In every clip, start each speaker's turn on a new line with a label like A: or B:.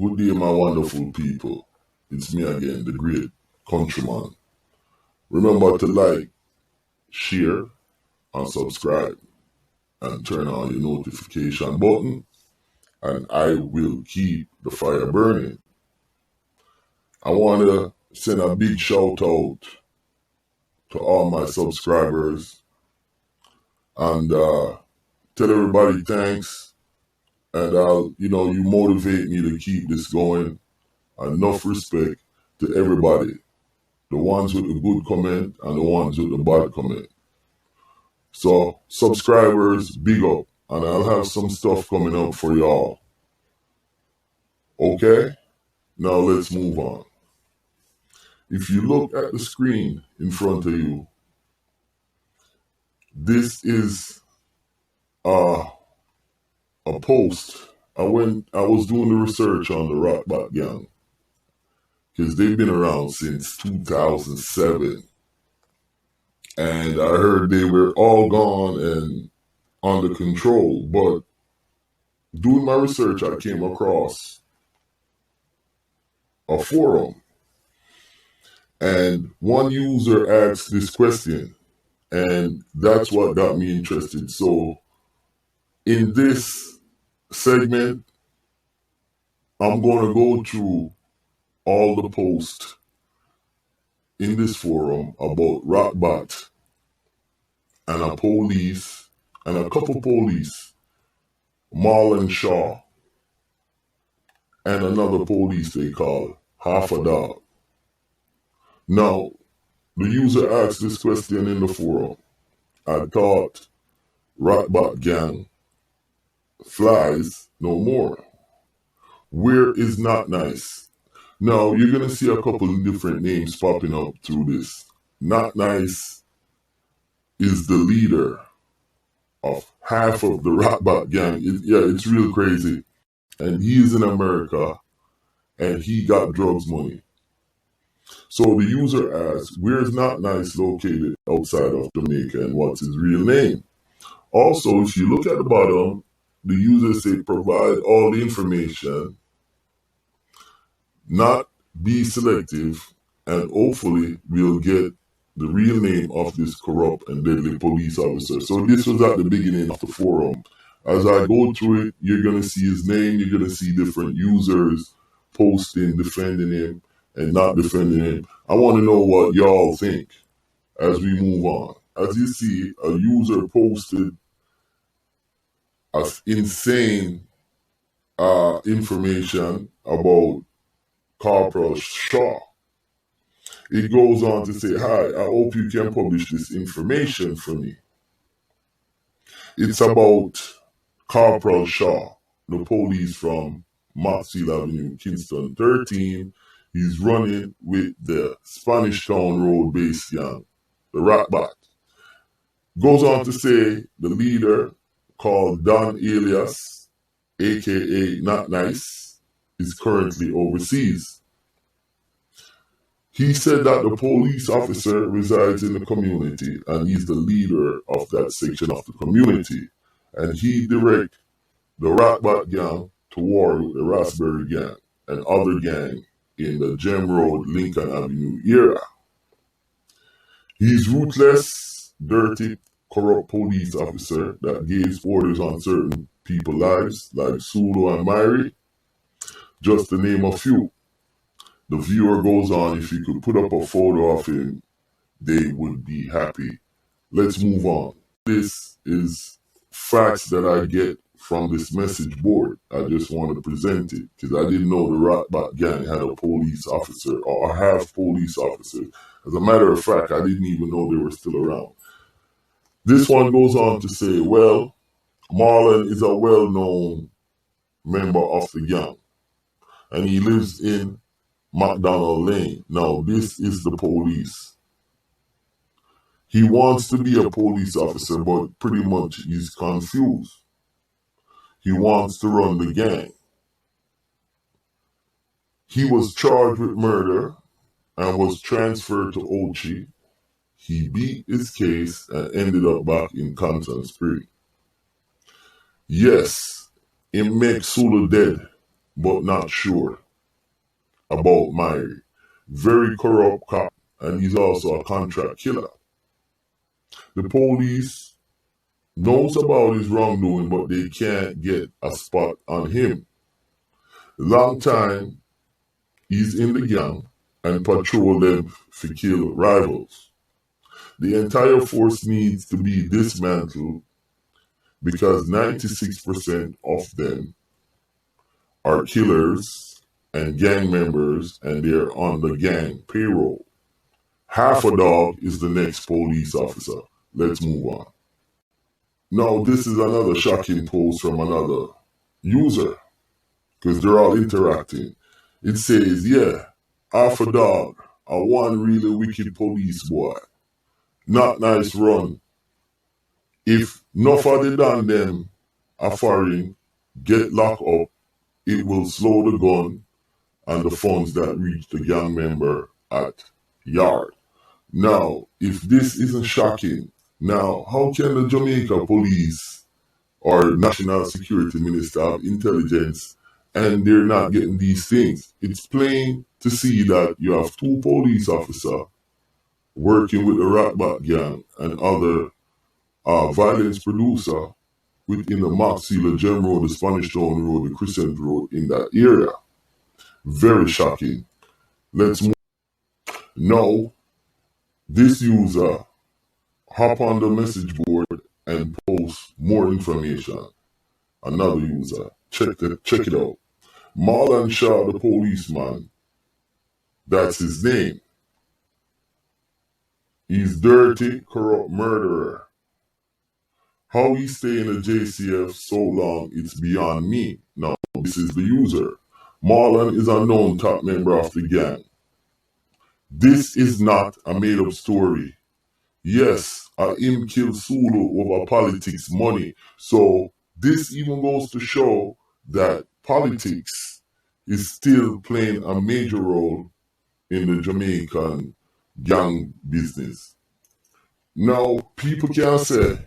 A: Good day, my wonderful people. It's me again, the great countryman. Remember to like, share, and subscribe, and turn on your notification button, and I will keep the fire burning. I want to send a big shout out to all my subscribers and tell everybody thanks. And you motivate me to keep this going. Enough respect to everybody. The ones with the good comment and the ones with the bad comment. So, subscribers, big up. And I'll have some stuff coming up for y'all. Okay? Now let's move on. If you look at the screen in front of you, this is a post. I was doing the research on the Rockback Gang, because they've been around since 2007. And I heard they were all gone and under control. But doing my research, I came across a forum. And one user asked this question. And that's what got me interested. So in this segment, I'm going to go through all the posts in this forum about Rockbat and a police and a couple police, Marlon Shaw, and another police they call Half a Dog. Now, the user asked this question in the forum. I thought Rockbat Gang flies no more. Where is Not Nice? Now, you're going to see a couple of different names popping up through this. Not Nice is the leader of half of the Rockbat Gang. It's real crazy. And he's in America, and he got drugs money. So the user asks, where is Not Nice located outside of Jamaica, and what's his real name? Also, if you look at the bottom, the user say provide all the information, not be selective, and hopefully we'll get the real name of this corrupt and deadly police officer. So this was at the beginning of the forum. As I go through it, you're going to see his name, you're going to see different users posting, defending him, and not defending him. I want to know what y'all think as we move on. As you see, a user posted insane information about Corporal Shaw. It goes on to say, hi, I hope you can publish this information for me. It's about Corporal Shaw, the police from Maxfield Avenue, Kingston 13. He's running with the Spanish Town Road based gang, the Rockbat. Goes on to say the leader, called Don Elias, aka Not Nice, is currently overseas. He said that the police officer resides in the community and he's the leader of that section of the community. And he directs the Rockbat Gang to war with the Raspberry Gang and other gang in the Gem Road, Lincoln Avenue area. He's ruthless, dirty, corrupt police officer that gives orders on certain people's lives, like Sulu and Myri, just to name a few. The viewer goes on, if you could put up a photo of him, they would be happy. Let's move on. This is facts that I get from this message board. I just want to present it because I didn't know the Rockbat Gang had a police officer or have police officers. As a matter of fact, I didn't even know they were still around. This one goes on to say, well, Marlon is a well-known member of the gang, and he lives in McDonald Lane. Now, this is the police. He wants to be a police officer, but pretty much he's confused. He wants to run the gang. He was charged with murder and was transferred to Ochi. He beat his case and ended up back in Compton Springs. Yes, it makes Sulu dead, but not sure about Myrie. Very corrupt cop, and he's also a contract killer. The police knows about his wrongdoing, but they can't get a spot on him. Long time he's in the gang and patrol them for kill rivals. The entire force needs to be dismantled because 96% of them are killers and gang members, and they're on the gang payroll. Half a dog is the next police officer. Let's move on. Now, this is another shocking post from another user, because they're all interacting. It says, yeah, half a dog, a one really wicked police boy. Not nice run. If enough of the done them are foreign, get locked up, it will slow the gun and the funds that reach the gang member at yard. Now, if this isn't shocking, now how can the Jamaica police or National Security Minister have intelligence and they're not getting these things? It's plain to see that you have two police officers working with the Ratbat gang and other violence producer within the Moxie, the Gem Road, the Spanish Town Road, the Crescent Road in that area. Very shocking. Let's move. Now, this user hop on the message board and post more information. Another user, check it out. Marlon Shaw, the policeman, that's his name. He's dirty, corrupt murderer. How he stay in the JCF so long, it's beyond me. Now, this is the user. Marlon is a known top member of the gang. This is not a made-up story. Yes, him kill Sulu over politics money. So this even goes to show that politics is still playing a major role in the Jamaican gang business. Now, people can say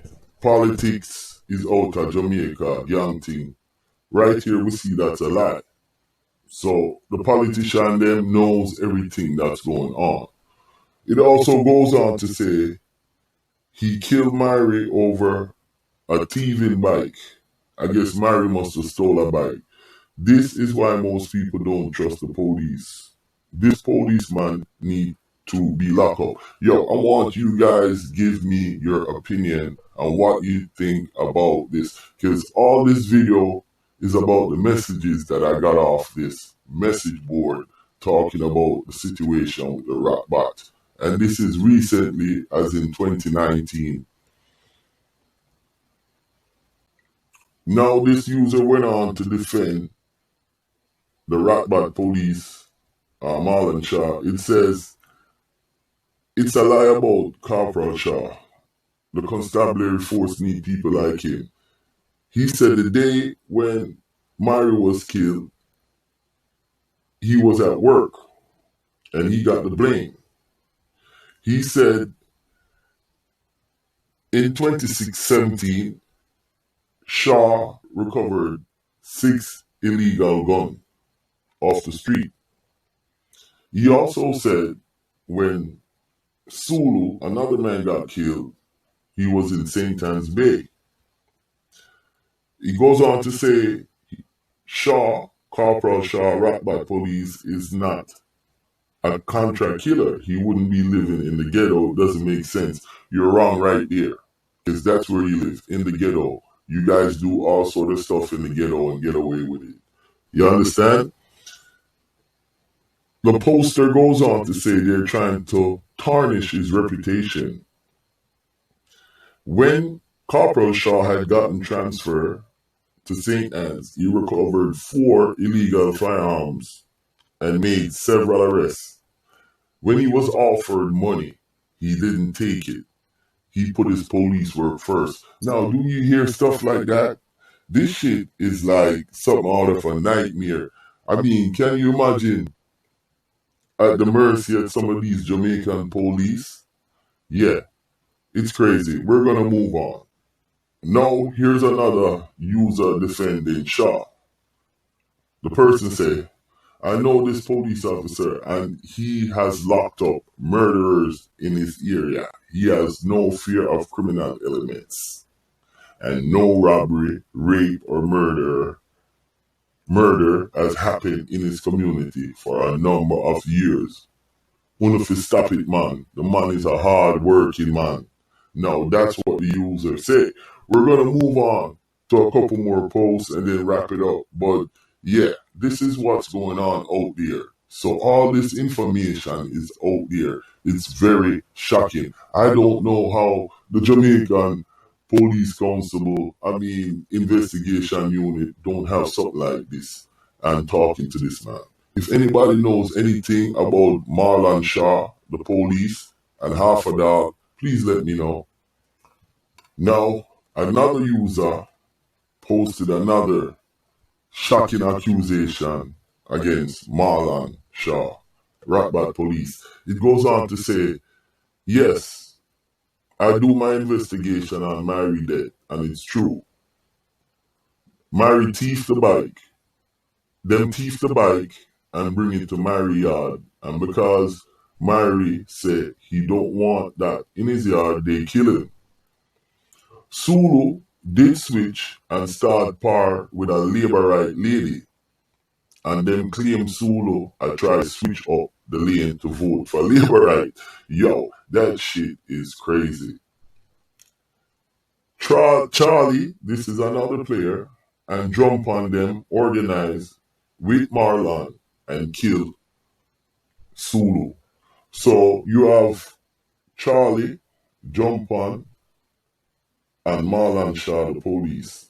A: politics is out of Jamaica gang thing. Right here we see that's a lie. So the politician them knows everything that's going on. It also goes on to say he killed Myrie over a thieving bike. I guess Myrie must have stole a bike. This is why most people don't trust the police. This policeman need to be locked up. Yo, I want you guys give me your opinion on what you think about this, because all this video is about the messages that I got off this message board talking about the situation with the Ratbat. And this is recently, as in 2019. Now this user went on to defend the Ratbat police, Marlon Shaw. It says, it's a lie about Corporal Shaw. The constabulary force need people like him. He said the day when Myrie was killed, he was at work and he got the blame. He said in 2017, Shaw recovered 6 illegal guns off the street. He also said when Sulu, another man, got killed, he was in St. Anne's Bay. He goes on to say Shaw, Corporal Shaw, Ratbat police is not a contract killer. He wouldn't be living in the ghetto. It doesn't make sense. You're wrong right there, because that's where you live, in the ghetto. You guys do all sort of stuff in the ghetto and get away with it. You understand? The poster goes on to say they're trying to tarnish his reputation. When Corporal Shaw had gotten transferred to St. Anne's, he recovered 4 illegal firearms and made several arrests. When he was offered money, he didn't take it. He put his police work first. Now, do you hear stuff like that? This shit is like something out of a nightmare. I mean, can you imagine at the mercy of some of these Jamaican police? Yeah, it's crazy. We're going to move on. Now, here's another user defending Shaw. The person say, I know this police officer and he has locked up murderers in his area. He has no fear of criminal elements and no robbery, rape, or murder has happened in his community for a number of years. One of his stop it, man. The man is a hard working man. Now that's what the user say. We're gonna move on to a couple more posts and then wrap it up. But yeah, this is what's going on out there. So all this information is out there. It's very shocking. I don't know how the Jamaican police constable, investigation unit don't have something like this and talking to this man. If anybody knows anything about Marlon Shaw, the police, and Half a Dog, please let me know. Now, another user posted another shocking accusation against Marlon Shaw, Ratbat Police. It goes on to say, yes, I do my investigation on Mary death, and it's true. Mary thief the bike. Them thief the bike and bring it to Mary yard. And because Mary said he don't want that in his yard, they kill him. Sulu did switch and start par with a laborite lady. And them claim Sulu I try to switch up the lane to vote for laborite. Yo, that shit is crazy. Charlie, this is another player, and jump on them, organize with Marlon and kill Sulu. So you have Charlie, jump on, and Marlon Shaw, the police.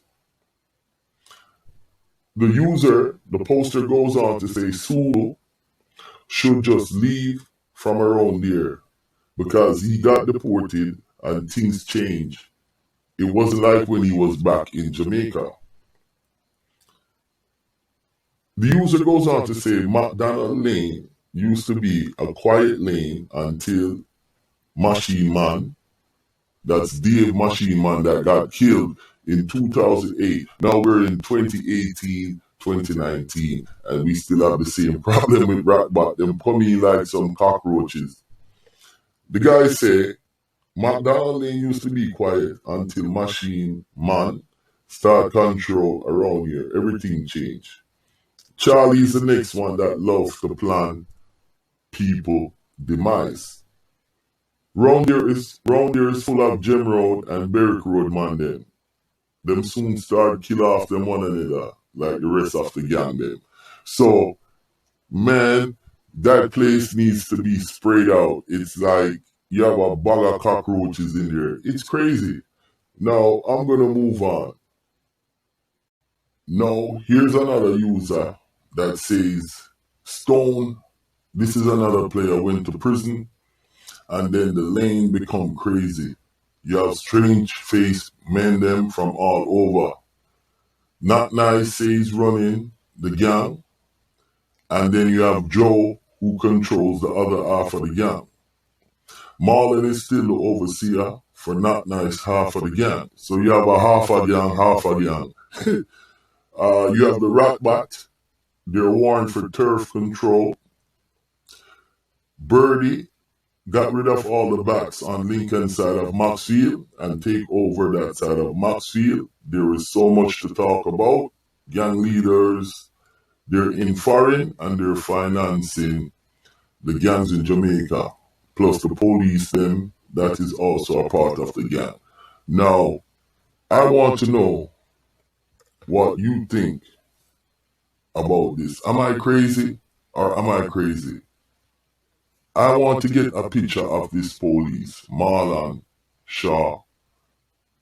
A: The user, the poster goes on to say Sulu should just leave from around there because he got deported and things changed. It wasn't like when he was back in Jamaica. The user goes on to say McDonald Lane used to be a quiet lane until Machine Man, that's Dave Machine Man that got killed in 2008. Now we're in 2018, 2019, and we still have the same problem with Ratbat. Them coming like some cockroaches. The guy say, McDonald Lane used to be quiet until Machine Man start control around here. Everything changed. Charlie's the next one that loves to plan people demise. Round there is full of Gem Road and Berwick Road man them. Them soon start kill off them one another like the rest of the gang them. So, man, that place needs to be sprayed out. It's like you have a bag of cockroaches in there. It's crazy. Now, I'm gonna move on. Now, here's another user that says Stone, this is another player, went to prison and then the lane become crazy. You have strange faced men them from all over. Not Nice says running the gang, and then you have Joe who controls the other half of the gang. Marlon is still the overseer for Not Nice half of the gang. So you have a half a gang, half a gang. You have the Ratbat. They're warned for turf control. Birdie got rid of all the bats on Lincoln side of Maxfield and take over that side of Maxfield. There is so much to talk about. Gang leaders, they're in foreign and they're financing the gangs in Jamaica. Plus the police them, that is also a part of the gang. Now, I want to know what you think about this. Am I crazy or am I crazy? I want to get a picture of this police, Marlon Shaw,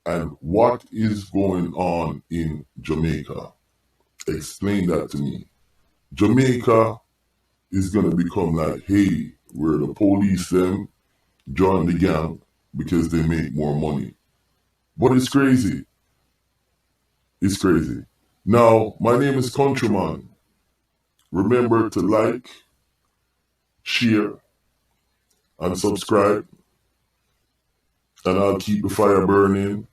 A: and what is going on in Jamaica. Explain that to me. Jamaica is going to become like Haiti, where the police them join the gang because they make more money. But it's crazy. It's crazy. Now, my name is Countryman. Remember to like, share, and subscribe. And I'll keep the fire burning